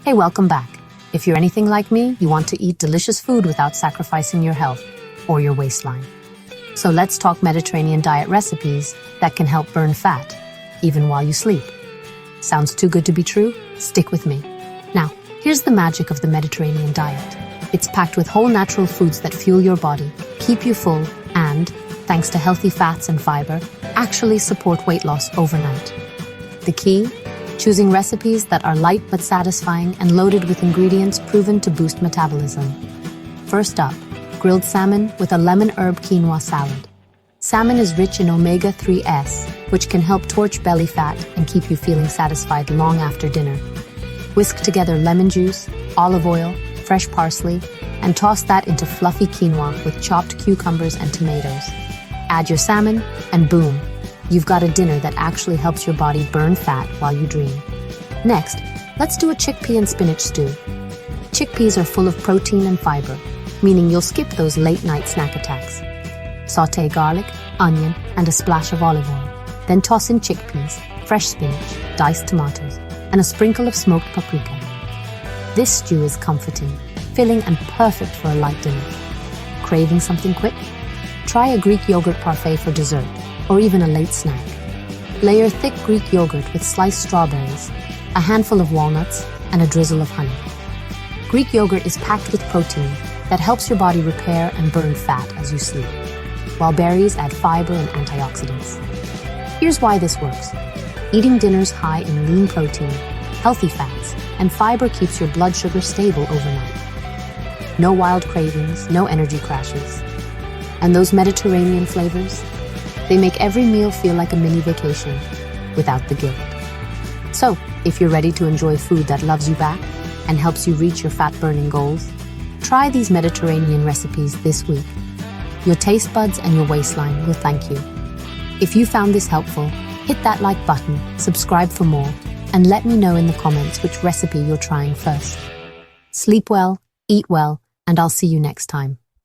Hey, welcome back. If you're anything like me, you want to eat delicious food without sacrificing your health or your waistline. So let's talk Mediterranean diet recipes that can help burn fat, even while you sleep. Sounds too good to be true? Stick with me. Now, here's the magic of the Mediterranean diet. It's packed with whole natural foods that fuel your body, keep you full, and, thanks to healthy fats and fiber, actually support weight loss overnight. The key? Choosing recipes that are light but satisfying and loaded with ingredients proven to boost metabolism. First up, grilled salmon with a lemon herb quinoa salad. Salmon is rich in omega-3s, which can help torch belly fat and keep you feeling satisfied long after dinner. Whisk together lemon juice, olive oil, fresh parsley, and toss that into fluffy quinoa with chopped cucumbers and tomatoes. Add your salmon, and boom, you've got a dinner that actually helps your body burn fat while you dream. Next, let's do a chickpea and spinach stew. Chickpeas are full of protein and fiber, meaning you'll skip those late-night snack attacks. Sauté garlic, onion, and a splash of olive oil. Then toss in chickpeas, fresh spinach, diced tomatoes, and a sprinkle of smoked paprika. This stew is comforting, filling, and perfect for a light dinner. Craving something quick? Try a Greek yogurt parfait for dessert, or even a late snack. Layer thick Greek yogurt with sliced strawberries, a handful of walnuts, and a drizzle of honey. Greek yogurt is packed with protein that helps your body repair and burn fat as you sleep, while berries add fiber and antioxidants. Here's why this works. Eating dinners high in lean protein, healthy fats, and fiber keeps your blood sugar stable overnight. No wild cravings, no energy crashes. And those Mediterranean flavors? They make every meal feel like a mini vacation, without the guilt. So, if you're ready to enjoy food that loves you back and helps you reach your fat-burning goals, try these Mediterranean recipes this week. Your taste buds and your waistline will thank you. If you found this helpful, hit that like button, subscribe for more, and let me know in the comments which recipe you're trying first. Sleep well, eat well, and I'll see you next time.